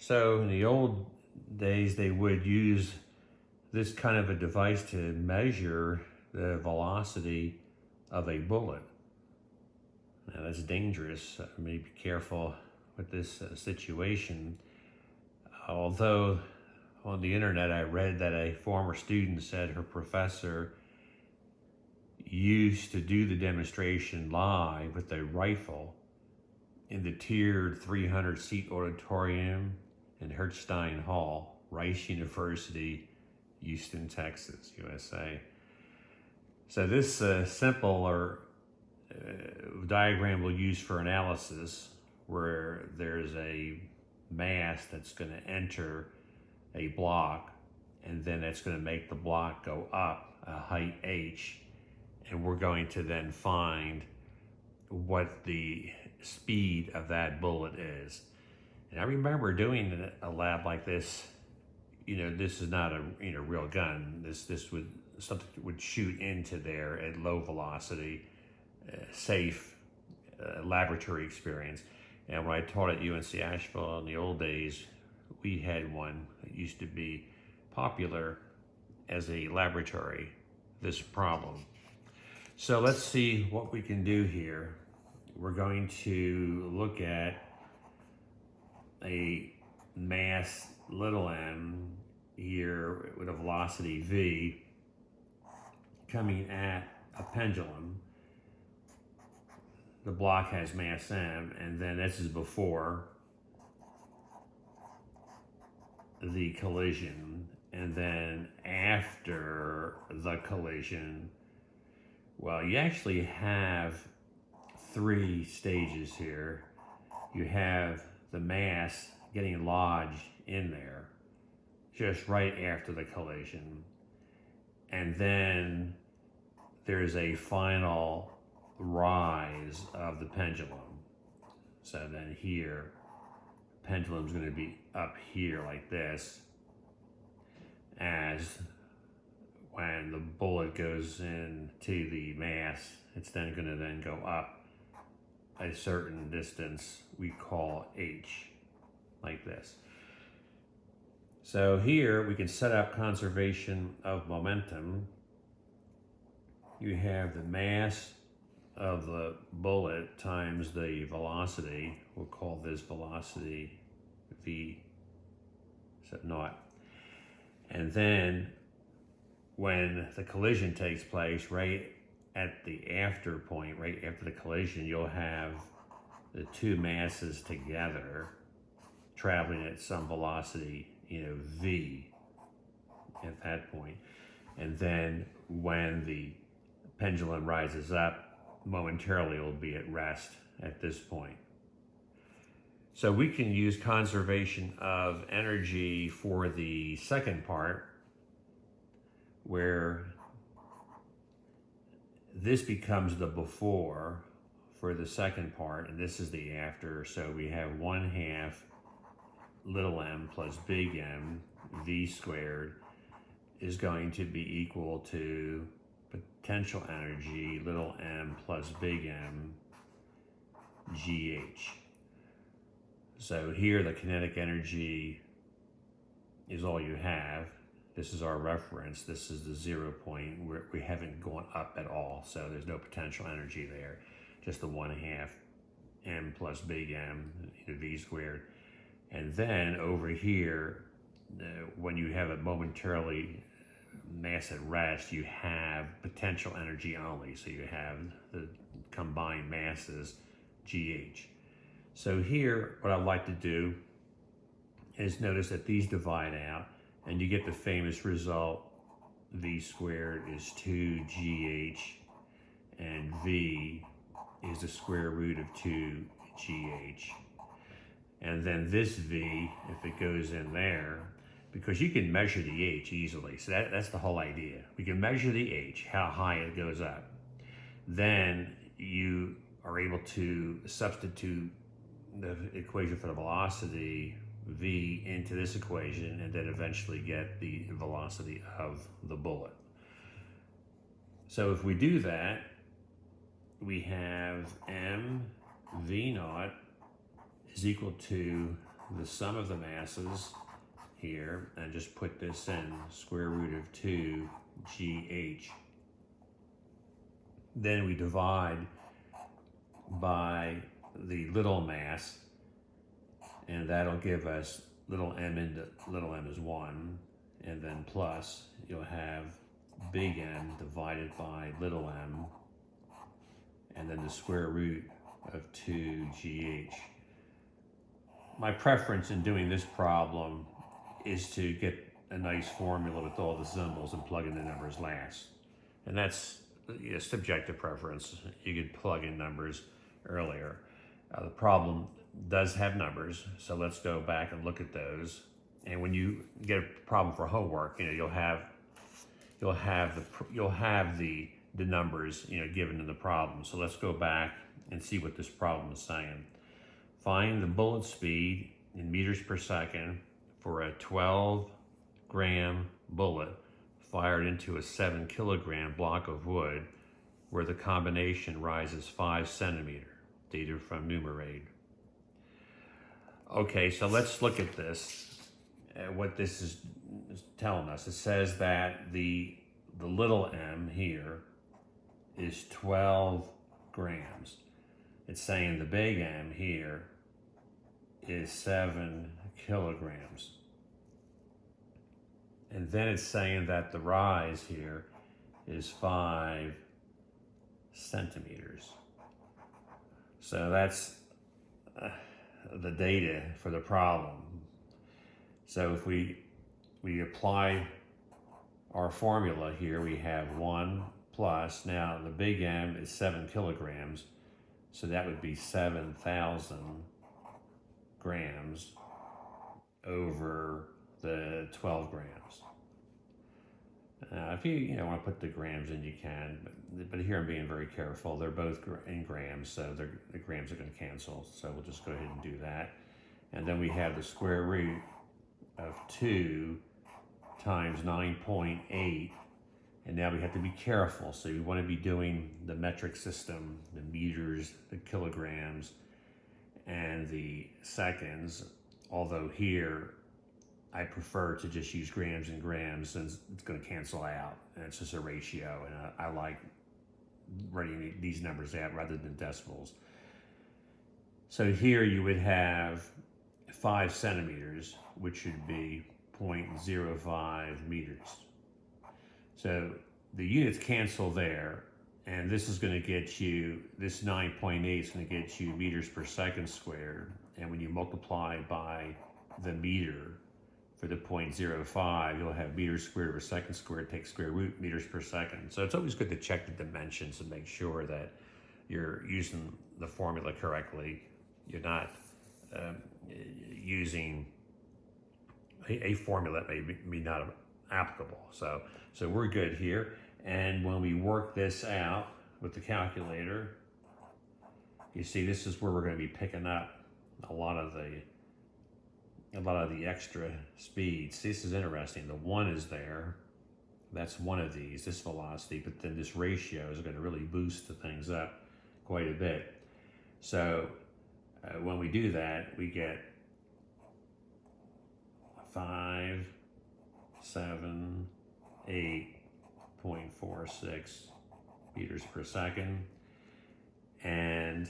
So in the old days, they would use this kind of a device to measure the velocity of a bullet. Now that's dangerous. I mean, be careful with this situation. Although on the internet I read that a former student said her professor used to do the demonstration live with a rifle in the tiered 300-seat auditorium in Hertzstein Hall, Rice University, Houston, Texas, USA. So this simple diagram we'll use for analysis, where there's a mass that's going to enter a block, and then it's going to make the block go up a height h, and we're going to then find what the speed of that bullet is. And I remember doing a lab like this. You know, this is not a real gun. This would something that would shoot into there at low velocity, safe laboratory experience. And when I taught at UNC Asheville in the old days, we had one that used to be popular as a laboratory, this problem. So let's see what we can do here. We're going to look at a mass little m here with a velocity v coming at a pendulum. The block has mass m, and then this is before the collision, and then after the collision, well, you actually have 3 stages here. You have the mass getting lodged in there just right after the collision, and then there's a final rise of the pendulum. So then here, pendulum's going to be up here like this, as when the bullet goes into the mass, it's then going to then go up a certain distance we call h, like this. So here we can set up conservation of momentum. You have the mass of the bullet times the velocity. We'll call this velocity v, so naught. And then when the collision takes place, right at the after point, right after the collision, you'll have the 2 masses together traveling at some velocity, v at that point. And then when the pendulum rises up, momentarily it will be at rest at this point. So we can use conservation of energy for the second part, where this becomes the before for the second part, and this is the after. So we have 1/2 little m plus big M v squared is going to be equal to potential energy little m plus big M gh. So here the kinetic energy is all you have. This is our reference. This is the 0 point. We haven't gone up at all, so there's no potential energy there. Just the 1/2 m plus big M v squared. And then over here, when you have a momentarily mass at rest, you have potential energy only. So you have the combined masses gh. So here, what I'd like to do is notice that these divide out, and you get the famous result, v squared is 2gh, and v is the square root of 2gh. And then this v, if it goes in there, because you can measure the h easily, so that's the whole idea. We can measure the h, how high it goes up. Then you are able to substitute the equation for the velocity v into this equation, and then eventually get the velocity of the bullet. So if we do that, we have m v naught is equal to the sum of the masses here and just put this in, square root of 2GH. Then we divide by the little mass, and that'll give us little m into little m is 1, and then plus you'll have big M divided by little m, and then the square root of 2GH. My preference in doing this problem is to get a nice formula with all the symbols and plug in the numbers last. And that's a subjective preference. You could plug in numbers earlier. The problem does have numbers, so let's go back and look at those. And when you get a problem for homework, you'll have the numbers given in the problem. So let's go back and see what this problem is saying. Find the bullet speed in meters per second for a 12-gram bullet fired into a 7-kilogram block of wood where the combination rises 5 centimeters. Data from Numerade. Okay, so let's look at this. What this is telling us, it says that the little m here is 12 grams. It's saying the big M here is 7 kilograms. And then it's saying that the rise here is 5 centimeters. So that's the data for the problem. So if we apply our formula here, we have 1 plus, now the big M is 7 kilograms, so that would be 7,000 grams over the 12 grams. If you want to put the grams in, you can, but here I'm being very careful. They're both in grams, so the grams are going to cancel. So we'll just go ahead and do that. And then we have the square root of 2 times 9.8. And now we have to be careful. So you want to be doing the metric system, the meters, the kilograms, and the seconds. Although here, I prefer to just use grams and grams since it's going to cancel out, and it's just a ratio, and I like writing these numbers out rather than decimals. So here you would have 5 centimeters, which should be 0.05 meters. So the units cancel there, and this is going to get you, this 9.8 is going to get you meters per second squared, and when you multiply by the meter, for the 0.05, you'll have meters squared over second squared, take square root meters per second. So it's always good to check the dimensions and make sure that you're using the formula correctly. You're not using a formula that may be not applicable. So we're good here. And when we work this out with the calculator, you see this is where we're going to be picking up a lot of the extra speeds. This is interesting. The 1 is there. That's one of these, this velocity, but then this ratio is going to really boost the things up quite a bit. So when we do that, we get 5, 7, 8.46 meters per second. And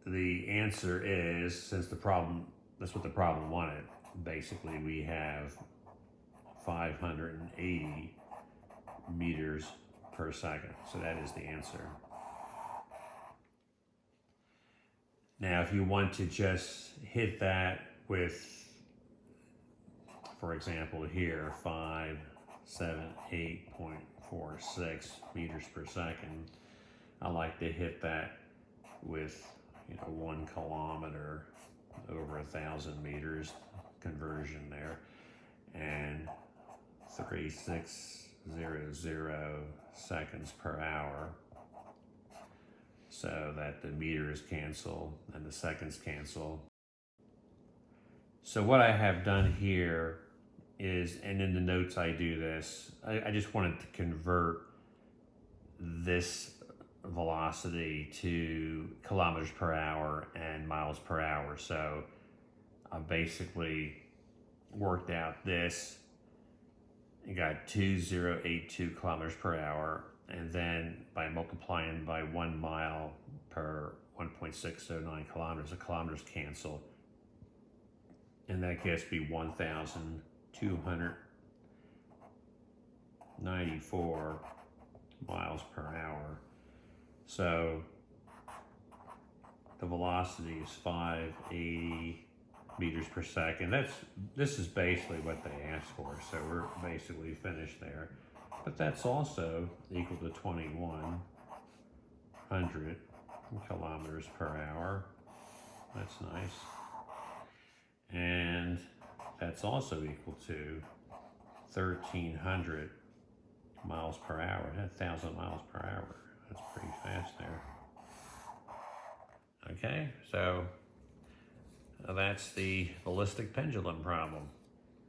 the answer is, since the problem, that's what the problem wanted. Basically, we have 580 meters per second. So that is the answer. Now, if you want to just hit that with, for example, here, 578.46 meters per second, I like to hit that with 1 kilometer over 1,000 meters conversion there, and 3600 seconds per hour, so that the meters cancel and the seconds cancel. So what I have done here is, and in the notes I do this, I just wanted to convert this velocity to kilometers per hour and miles per hour. So I basically worked out this and got 2082 kilometers per hour, and then by multiplying by 1 mile per 1.609 kilometers, the kilometers cancel, and that gets me 1,294 miles per hour. So the velocity is 580 meters per second. This is basically what they asked for, so we're basically finished there. But that's also equal to 2,100 kilometers per hour. That's nice. And that's also equal to 1,300 miles per hour. 1,000 miles per hour. That's pretty fast there. Okay, so that's the ballistic pendulum problem.